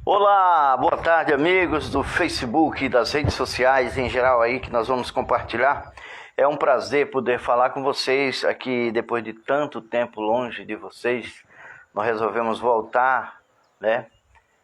Olá, boa tarde, amigos do Facebook e das redes sociais em geral aí que nós vamos compartilhar. É um prazer poder falar com vocês aqui depois de tanto tempo longe de vocês. Nós resolvemos voltar, né?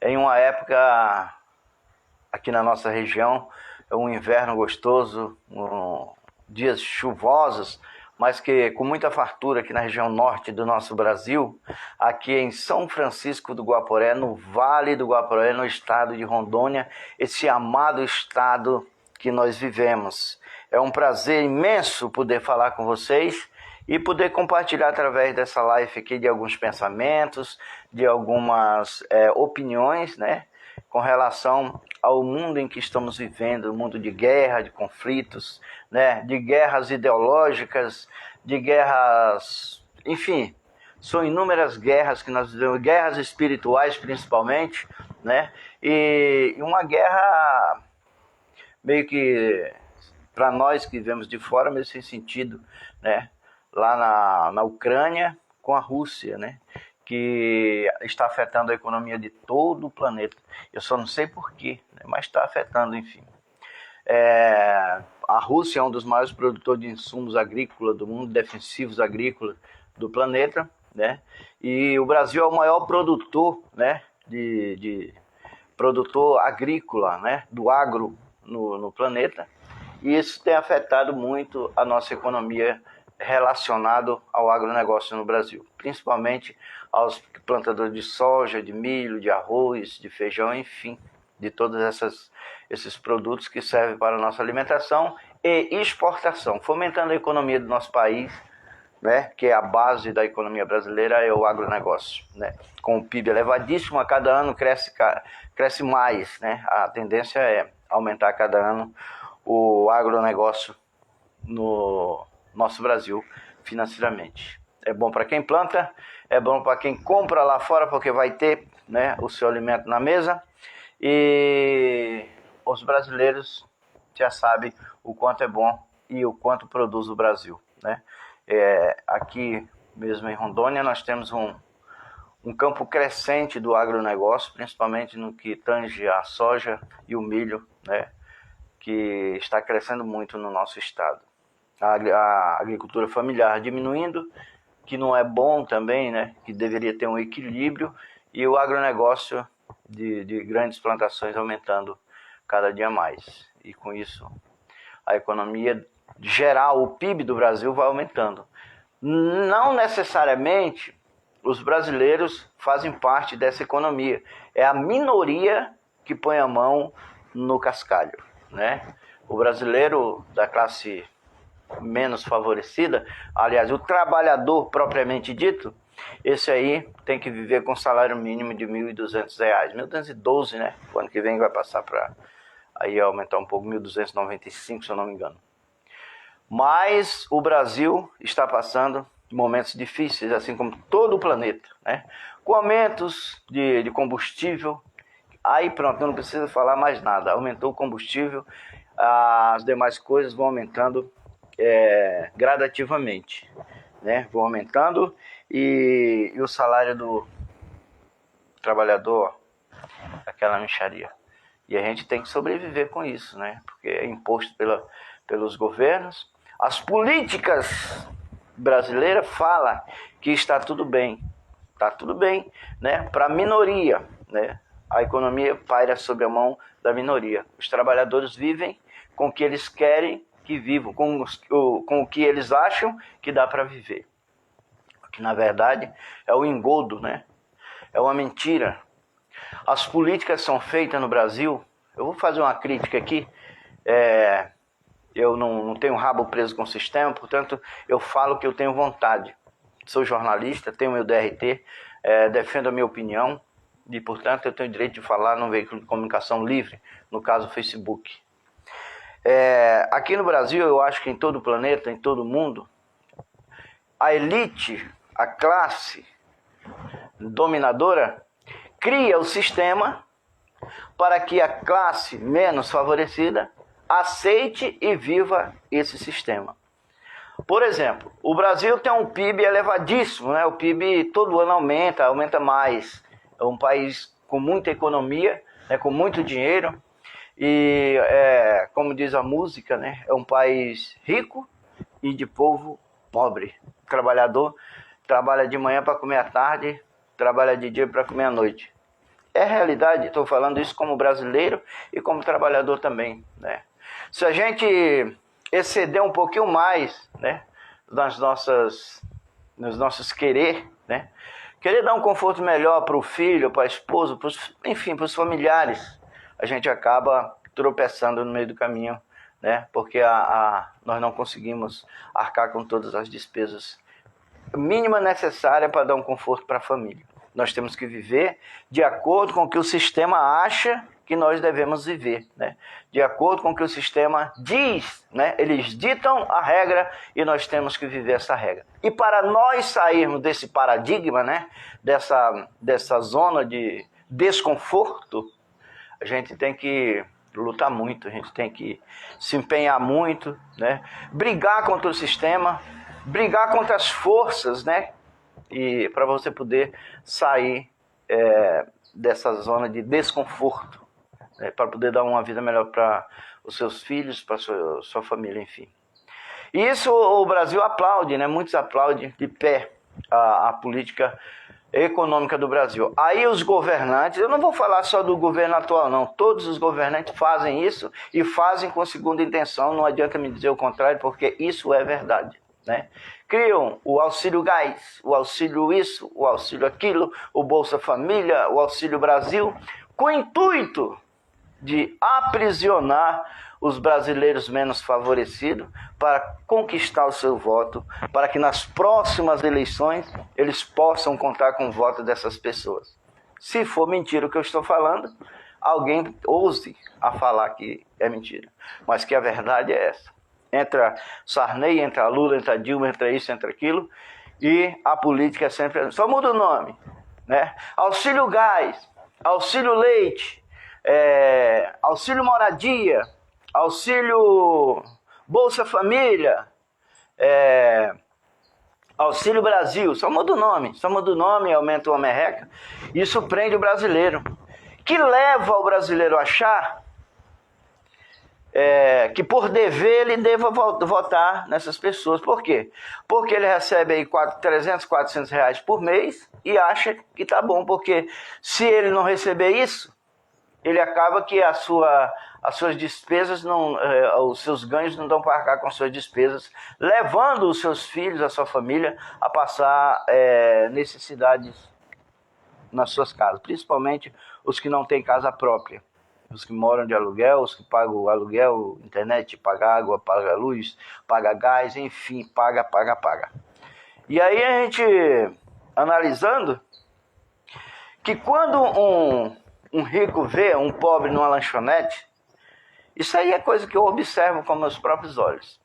Em uma época aqui na nossa região, é um inverno gostoso, dias chuvosos, mas que com muita fartura aqui na região norte do nosso Brasil, aqui em São Francisco do Guaporé, no Vale do Guaporé, no estado de Rondônia, esse amado estado que nós vivemos. É um prazer imenso poder falar com vocês e poder compartilhar através dessa live aqui de alguns pensamentos, de algumas opiniões, né, com relação ao mundo em que estamos vivendo, um mundo de guerra, de conflitos, né, de guerras ideológicas, de guerras, enfim, são inúmeras guerras que nós vivemos, guerras espirituais principalmente, né, e uma guerra meio que para nós que vivemos de fora, meio sem sentido, né, lá na Ucrânia com a Rússia, né, que está afetando a economia de todo o planeta. Eu só não sei porquê, né? Mas está afetando, enfim. A Rússia é um dos maiores produtores de insumos agrícolas do mundo, defensivos agrícolas do planeta, né? E o Brasil é o maior produtor, né, de produtor agrícola, né, do agro no planeta. E isso tem afetado muito a nossa economia relacionado ao agronegócio no Brasil, principalmente aos plantadores de soja, de milho, de arroz, de feijão, enfim, de todos esses produtos que servem para a nossa alimentação e exportação, fomentando a economia do nosso país, né, que é a base da economia brasileira, é o agronegócio, né, com o PIB elevadíssimo, a cada ano cresce mais, né, a tendência é aumentar a cada ano o agronegócio no nosso Brasil financeiramente. É bom para quem planta, é bom para quem compra lá fora, porque vai ter, né, o seu alimento na mesa, e os brasileiros já sabem o quanto é bom e o quanto produz o Brasil, né? Aqui mesmo em Rondônia nós temos um campo crescente do agronegócio, principalmente no que tange a soja e o milho, né, que está crescendo muito no nosso estado. A agricultura familiar diminuindo, que não é bom também, né, que deveria ter um equilíbrio, e o agronegócio de grandes plantações aumentando cada dia mais. E com isso a economia geral, o PIB do Brasil vai aumentando. Não necessariamente os brasileiros fazem parte dessa economia. É a minoria que põe a mão no cascalho, né? O brasileiro da classe menos favorecida, aliás, o trabalhador propriamente dito, esse aí tem que viver com salário mínimo de R$ 1.200, 1.212, né? O ano que vem vai passar para aí aumentar um pouco, 1.295, se eu não me engano. Mas o Brasil está passando momentos difíceis, assim como todo o planeta, né? Com aumentos de combustível, aí pronto, não precisa falar mais nada, aumentou o combustível, as demais coisas vão aumentando gradativamente, né? Vão aumentando e o salário do trabalhador, aquela mixaria. E a gente tem que sobreviver com isso, né? Porque é imposto pelos governos. As políticas brasileiras falam que está tudo bem, né? Para a minoria, né? A economia paira sobre a mão da minoria. Os trabalhadores vivem com o que eles querem que vivam, com o que eles acham que dá para viver. Que na verdade é o engodo, né? É uma mentira. As políticas são feitas no Brasil. Eu vou fazer uma crítica aqui. Eu não tenho rabo preso com o sistema, portanto eu falo que eu tenho vontade. Sou jornalista, tenho meu DRT, defendo a minha opinião e, portanto, eu tenho direito de falar num veículo de comunicação livre, no caso o Facebook. Aqui no Brasil, eu acho que em todo o planeta, em todo o mundo, a elite, a classe dominadora, cria o sistema para que a classe menos favorecida aceite e viva esse sistema. Por exemplo, o Brasil tem um PIB elevadíssimo, né? O PIB todo ano aumenta mais. É um país com muita economia, né, com muito dinheiro. E, como diz a música, né, é um país rico e de povo pobre. O trabalhador trabalha de manhã para comer à tarde, trabalha de dia para comer à noite. É realidade, estou falando isso como brasileiro e como trabalhador também, né? Se a gente exceder um pouquinho mais, né, nos nossos querer, né, querer dar um conforto melhor para o filho, para a esposa, enfim, para os familiares, a gente acaba tropeçando no meio do caminho, né, porque nós não conseguimos arcar com todas as despesas mínimas necessárias para dar um conforto para a família. Nós temos que viver de acordo com o que o sistema acha que nós devemos viver, né? De acordo com o que o sistema diz, né? Eles ditam a regra e nós temos que viver essa regra. E para nós sairmos desse paradigma, né? Dessa zona de desconforto, a gente tem que lutar muito, a gente tem que se empenhar muito, né? Brigar contra o sistema, brigar contra as forças, né? E para você poder sair dessa zona de desconforto, né? Para poder dar uma vida melhor para os seus filhos, para a sua família, enfim. E isso o Brasil aplaude, né? Muitos aplaudem de pé a política econômica do Brasil. Aí os governantes, eu não vou falar só do governo atual não, todos os governantes fazem isso e fazem com segunda intenção, não adianta me dizer o contrário, porque isso é verdade, né? Criam o auxílio gás, o auxílio isso, o auxílio aquilo, o Bolsa Família, o Auxílio Brasil, com o intuito de aprisionar os brasileiros menos favorecidos para conquistar o seu voto, para que nas próximas eleições eles possam contar com o voto dessas pessoas. Se for mentira o que eu estou falando, alguém ouse a falar que é mentira, mas que a verdade é essa. Entra Sarney, entra Lula, entra Dilma, entra isso, entra aquilo, e a política é sempre... Só muda o nome, né? Auxílio gás, auxílio leite, auxílio moradia, auxílio Bolsa Família, Auxílio Brasil, só muda o nome, aumenta uma merreca. Isso prende o brasileiro, que leva o brasileiro a achar que por dever ele deva votar nessas pessoas. Por quê? Porque ele recebe aí 300, 400 reais por mês e acha que tá bom, porque se ele não receber isso, ele acaba que as suas despesas, os seus ganhos não dão para arcar com as suas despesas, levando os seus filhos, a sua família, a passar necessidades nas suas casas, principalmente os que não têm casa própria. Os que moram de aluguel, os que pagam aluguel, internet, paga água, paga luz, paga gás, enfim, paga. E aí a gente, analisando, que quando um rico vê um pobre numa lanchonete, isso aí é coisa que eu observo com meus próprios olhos.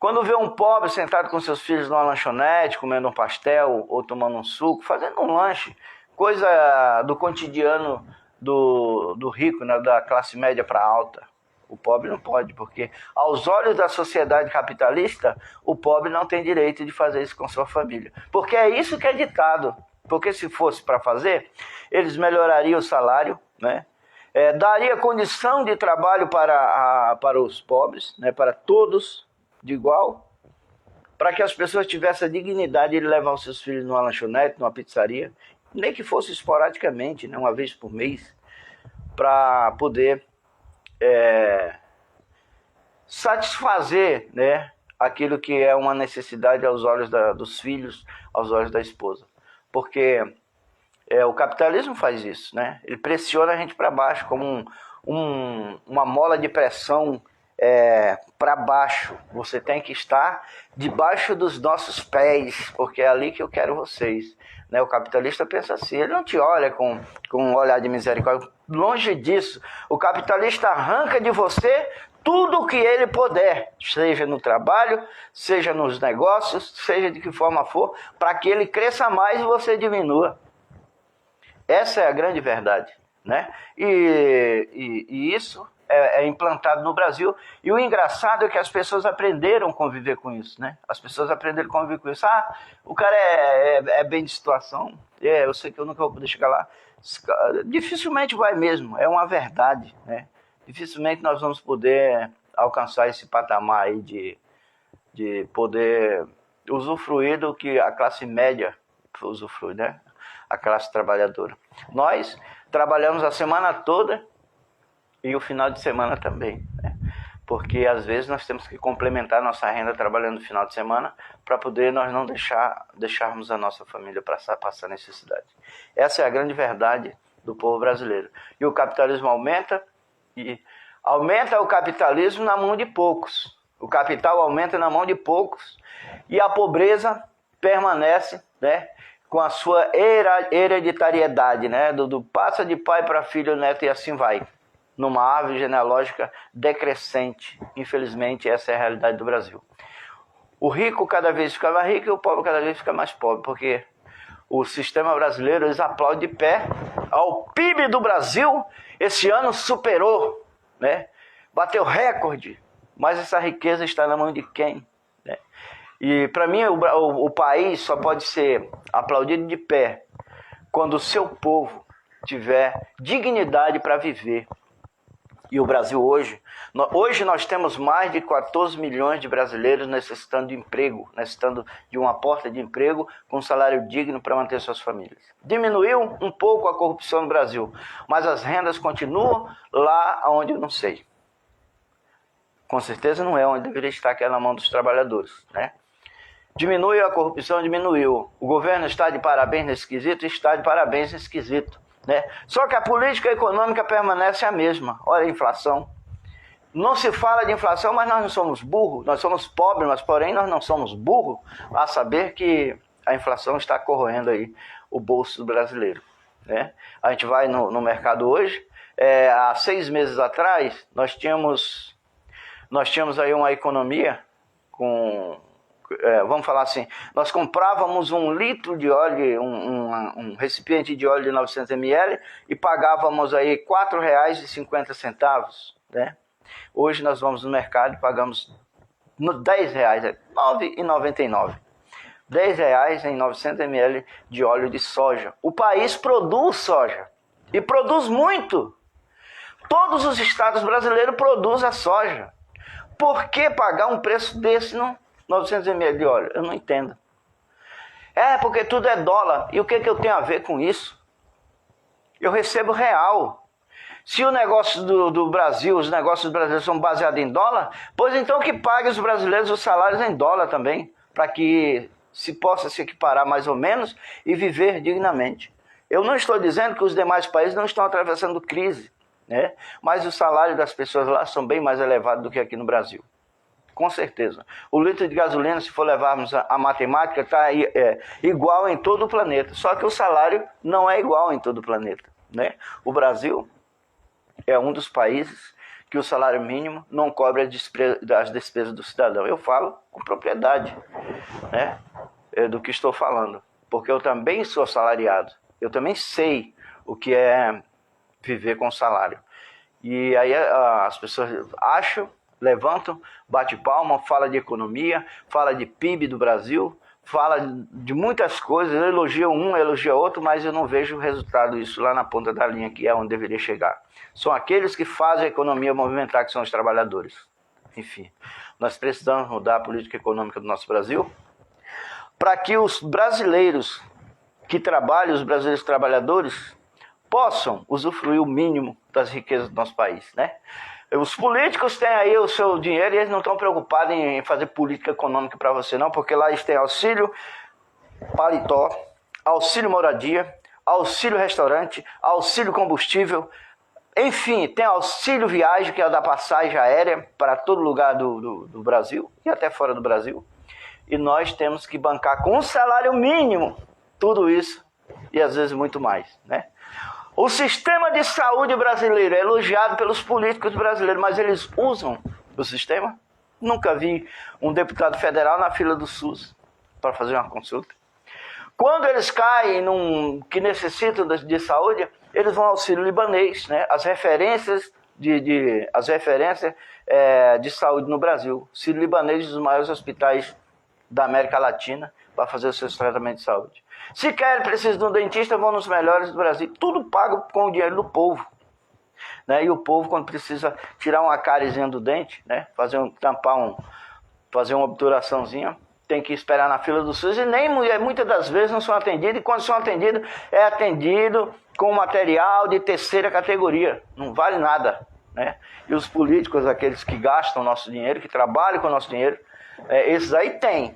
Quando vê um pobre sentado com seus filhos numa lanchonete, comendo um pastel ou tomando um suco, fazendo um lanche, coisa do cotidiano do rico, né, da classe média para alta. O pobre não pode, porque aos olhos da sociedade capitalista, o pobre não tem direito de fazer isso com sua família. Porque é isso que é ditado. Porque se fosse para fazer, eles melhorariam o salário, né? Daria condição de trabalho para os pobres, né? Para todos de igual, para que as pessoas tivessem a dignidade de levar os seus filhos numa lanchonete, numa pizzaria, nem que fosse esporadicamente, né? Uma vez por mês, para poder satisfazer, né? Aquilo que é uma necessidade aos olhos dos filhos, aos olhos da esposa. Porque o capitalismo faz isso, né? Ele pressiona a gente para baixo, como uma mola de pressão para baixo. Você tem que estar debaixo dos nossos pés, porque é ali que eu quero vocês. Né? O capitalista pensa assim, ele não te olha com um olhar de misericórdia. Longe disso, o capitalista arranca de você tudo o que ele puder, seja no trabalho, seja nos negócios, seja de que forma for, para que ele cresça mais e você diminua. Essa é a grande verdade, né? E isso é implantado no Brasil. E o engraçado é que as pessoas aprenderam a conviver com isso, né? As pessoas aprenderam a conviver com isso. O cara é bem de situação. Eu sei que eu nunca vou poder chegar lá. Dificilmente vai mesmo, é uma verdade, né? Dificilmente nós vamos poder alcançar esse patamar aí de poder usufruir do que a classe média usufrui, né? A classe trabalhadora. Nós trabalhamos a semana toda e o final de semana também, né? Porque às vezes nós temos que complementar nossa renda trabalhando no final de semana para poder nós não deixarmos a nossa família passar necessidade. Essa é a grande verdade do povo brasileiro. E o capitalismo aumenta o capitalismo na mão de poucos. O capital aumenta na mão de poucos e a pobreza permanece, né, com a sua hereditariedade, né, do passa de pai para filho, neto e assim vai. Numa árvore genealógica decrescente. Infelizmente, essa é a realidade do Brasil. O rico cada vez fica mais rico e o pobre cada vez fica mais pobre, porque o sistema brasileiro, eles aplaudem de pé. O PIB do Brasil, esse ano superou, né? Bateu recorde, mas essa riqueza está na mão de quem? Né? E para mim, o país só pode ser aplaudido de pé quando o seu povo tiver dignidade para viver. E o Brasil hoje nós temos mais de 14 milhões de brasileiros necessitando de emprego, necessitando de uma porta de emprego com um salário digno para manter suas famílias. Diminuiu um pouco a corrupção no Brasil, mas as rendas continuam lá onde eu não sei. Com certeza não é onde deveria estar, que é na mão dos trabalhadores, né? Diminuiu a corrupção, diminuiu. O governo está de parabéns nesse quesito, está de parabéns nesse quesito, né? Só que a política econômica permanece a mesma. Olha a inflação. Não se fala de inflação, mas nós não somos burros, nós somos pobres, mas porém nós não somos burros a saber que a inflação está corroendo aí o bolso do brasileiro, né? A gente vai no mercado hoje, há 6 meses atrás nós tínhamos aí uma economia com... vamos falar assim, nós comprávamos 1 litro de óleo, um recipiente de óleo de 900 ml e pagávamos aí R$ 4,50, né? Hoje nós vamos no mercado e pagamos R$10, R$ 9,99. R$ 10 em 900 ml de óleo de soja. O país produz soja e produz muito. Todos os estados brasileiros produzem a soja. Por que pagar um preço desse no 900 ml de óleo? Eu não entendo. Porque tudo é dólar. E o que eu tenho a ver com isso? Eu recebo real. Se o negócio do Brasil, os negócios brasileiros são baseados em dólar, pois então que pague os brasileiros os salários em dólar também, para que se possa se equiparar mais ou menos e viver dignamente. Eu não estou dizendo que os demais países não estão atravessando crise, né? Mas os salários das pessoas lá são bem mais elevados do que aqui no Brasil. Com certeza. O litro de gasolina, se for levarmos a matemática, está igual em todo o planeta. Só que o salário não é igual em todo o planeta, né? O Brasil é um dos países que o salário mínimo não cobre as despesas do cidadão. Eu falo com propriedade, né, do que estou falando, porque eu também sou assalariado. Eu também sei o que é viver com salário. E aí as pessoas acham, levantam, bate palma, fala de economia, fala de PIB do Brasil, fala de muitas coisas, elogia um, elogia outro, mas eu não vejo o resultado disso lá na ponta da linha, que é onde deveria chegar. São aqueles que fazem a economia movimentar, que são os trabalhadores. Enfim, nós precisamos mudar a política econômica do nosso Brasil para que os brasileiros que trabalham, os brasileiros trabalhadores, possam usufruir o mínimo das riquezas do nosso país, né? Os políticos têm aí o seu dinheiro e eles não estão preocupados em fazer política econômica para você não, porque lá eles têm auxílio paletó, auxílio moradia, auxílio restaurante, auxílio combustível, enfim, tem auxílio viagem, que é da passagem aérea para todo lugar do Brasil e até fora do Brasil. E nós temos que bancar com um salário mínimo tudo isso e às vezes muito mais, né? O sistema de saúde brasileiro é elogiado pelos políticos brasileiros, mas eles usam o sistema? Nunca vi um deputado federal na fila do SUS para fazer uma consulta. Quando eles caem que necessitam de saúde, eles vão ao auxílio libanês, né? As referências de saúde no Brasil. Auxílio libanês, dos maiores hospitais da América Latina, para fazer os seus tratamentos de saúde. Se querem, precisam de um dentista, vão nos melhores do Brasil. Tudo pago com o dinheiro do povo. Né? E o povo, quando precisa tirar uma cárizinha do dente, né? Fazer uma obturaçãozinha, tem que esperar na fila do SUS e nem muitas das vezes não são atendidos. E quando são atendidos, é atendido com material de terceira categoria. Não vale nada. Né? E os políticos, aqueles que gastam o nosso dinheiro, que trabalham com o nosso dinheiro, esses aí têm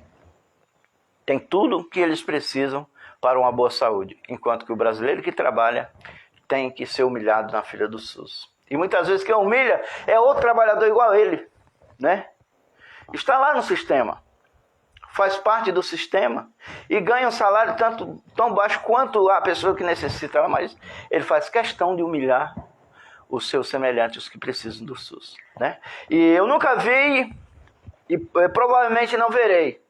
tudo que eles precisam para uma boa saúde, enquanto que o brasileiro que trabalha tem que ser humilhado na fila do SUS. E muitas vezes quem humilha é outro trabalhador igual a ele, né? Está lá no sistema, faz parte do sistema e ganha um salário tão baixo quanto a pessoa que necessita, mas ele faz questão de humilhar os seus semelhantes, os que precisam do SUS, né? E eu nunca vi, e provavelmente não verei,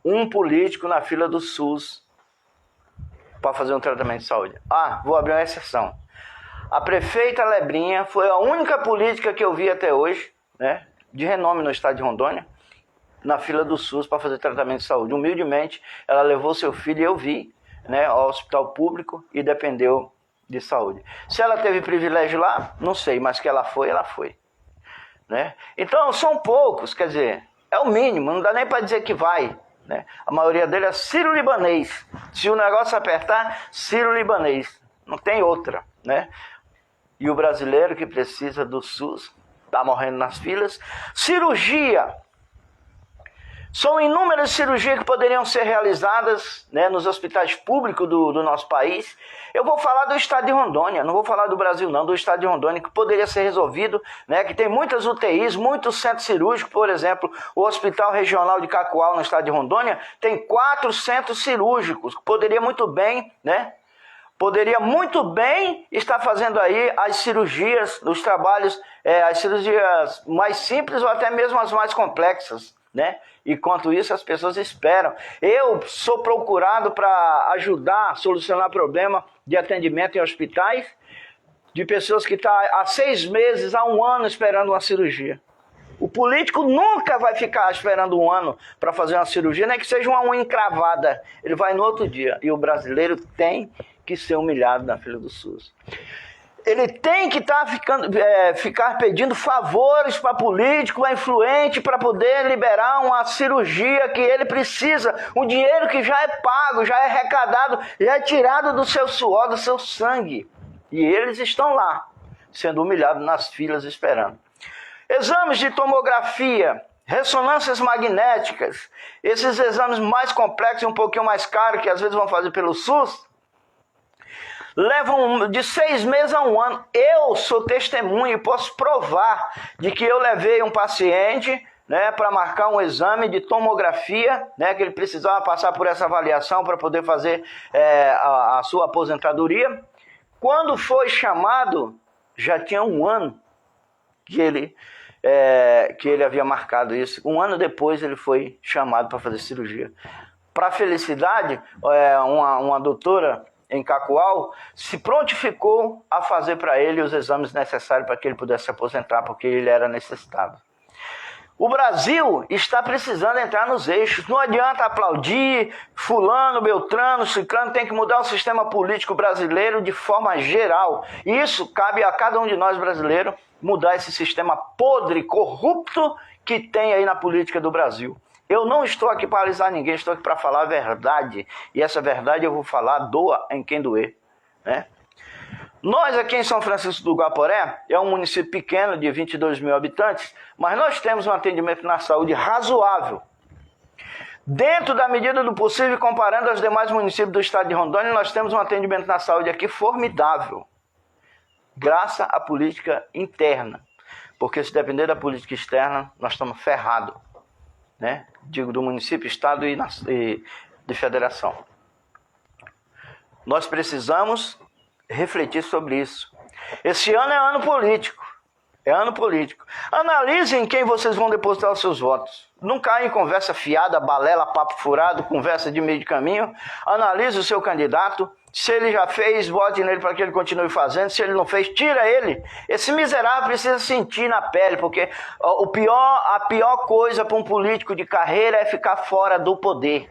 um político na fila do SUS para fazer um tratamento de saúde. Vou abrir uma exceção. A prefeita Lebrinha foi a única política que eu vi até hoje, né, de renome no estado de Rondônia, na fila do SUS para fazer tratamento de saúde. Humildemente, ela levou seu filho, e eu vi, né, ao hospital público e dependeu de saúde. Se ela teve privilégio lá, não sei, mas que ela foi, né? Então, são poucos, quer dizer, é o mínimo, não dá nem para dizer que vai. Né? A maioria dele é sírio-libanês. Se o negócio apertar, sírio-libanês. Não tem outra. Né? E o brasileiro que precisa do SUS está morrendo nas filas. Cirurgia. São inúmeras cirurgias que poderiam ser realizadas, né, nos hospitais públicos do nosso país. Eu vou falar do estado de Rondônia, não vou falar do Brasil não, do estado de Rondônia, que poderia ser resolvido, né, que tem muitas UTIs, muitos centros cirúrgicos, por exemplo, o Hospital Regional de Cacoal, no estado de Rondônia, tem 4 centros cirúrgicos, que poderia muito bem, né, estar fazendo aí as cirurgias, os trabalhos, as cirurgias mais simples ou até mesmo as mais complexas. Né? Enquanto isso, as pessoas esperam. Eu sou procurado para ajudar a solucionar problema de atendimento em hospitais de pessoas que estão há 6 meses, há 1 ano esperando uma cirurgia. O político nunca vai ficar esperando 1 ano para fazer uma cirurgia, nem que seja uma unha encravada. Ele vai no outro dia. E o brasileiro tem que ser humilhado na fila do SUS. Ele tem que ficar pedindo favores para político, para influente, para poder liberar uma cirurgia que ele precisa. Um dinheiro que já é pago, já é arrecadado, já é tirado do seu suor, do seu sangue. E eles estão lá, sendo humilhados nas filas, esperando. Exames de tomografia, ressonâncias magnéticas, esses exames mais complexos e um pouquinho mais caros, que às vezes vão fazer pelo SUS, levam de 6 meses a 1 ano. Eu sou testemunha e posso provar de que eu levei um paciente, né, para marcar um exame de tomografia, né, que ele precisava passar por essa avaliação para poder fazer a sua aposentadoria. Quando foi chamado, já tinha 1 ano que ele havia marcado isso. 1 ano depois ele foi chamado para fazer cirurgia. Para felicidade, uma doutora em Cacoal, se prontificou a fazer para ele os exames necessários para que ele pudesse se aposentar, porque ele era necessitado. O Brasil está precisando entrar nos eixos. Não adianta aplaudir fulano, beltrano, ciclano, tem que mudar o sistema político brasileiro de forma geral. E isso cabe a cada um de nós brasileiros mudar esse sistema podre, corrupto que tem aí na política do Brasil. Eu não estou aqui para alisar ninguém, estou aqui para falar a verdade. E essa verdade eu vou falar, doa em quem doer. Né? Nós aqui em São Francisco do Guaporé, é um município pequeno de 22 mil habitantes, mas nós temos um atendimento na saúde razoável. Dentro da medida do possível, comparando aos demais municípios do estado de Rondônia, nós temos um atendimento na saúde aqui formidável. Graças à política interna. Porque se depender da política externa, nós estamos ferrados. Né? Digo, do município, estado e de federação. Nós precisamos refletir sobre isso. Esse ano é ano político. É ano político. Analisem quem vocês vão depositar os seus votos. Não caia em conversa fiada, balela, papo furado, conversa de meio de caminho. Analise o seu candidato. Se ele já fez, vote nele para que ele continue fazendo. Se ele não fez, tira ele. Esse miserável precisa sentir na pele, porque a pior coisa para um político de carreira é ficar fora do poder.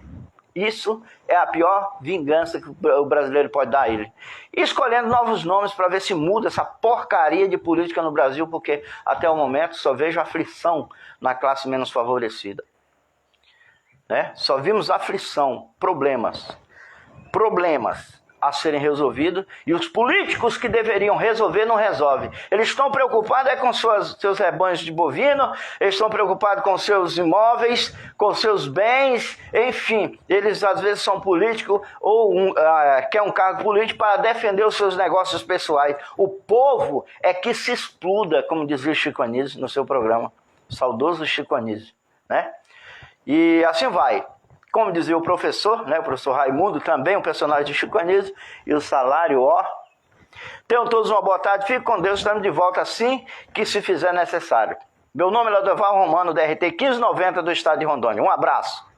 Isso é a pior vingança que o brasileiro pode dar a ele. E escolhendo novos nomes para ver se muda essa porcaria de política no Brasil, porque até o momento só vejo aflição na classe menos favorecida. Né? Só vimos aflição, problemas a serem resolvidos, e os políticos que deveriam resolver não resolvem. Eles estão preocupados com seus rebanhos de bovino, eles estão preocupados com seus imóveis, com seus bens, enfim, eles às vezes são políticos ou quer um cargo político para defender os seus negócios pessoais. O povo é que se exploda, como dizia o Chico Anísio no seu programa, o saudoso Chico Anísio, né? E assim vai. Como dizia o professor, né, o professor Raimundo, também um personagem de Chico Anísio, e o salário, ó. Tenham todos uma boa tarde, fiquem com Deus, estamos de volta assim que se fizer necessário. Meu nome é Lodoval Romano, DRT 1590 do estado de Rondônia. Um abraço.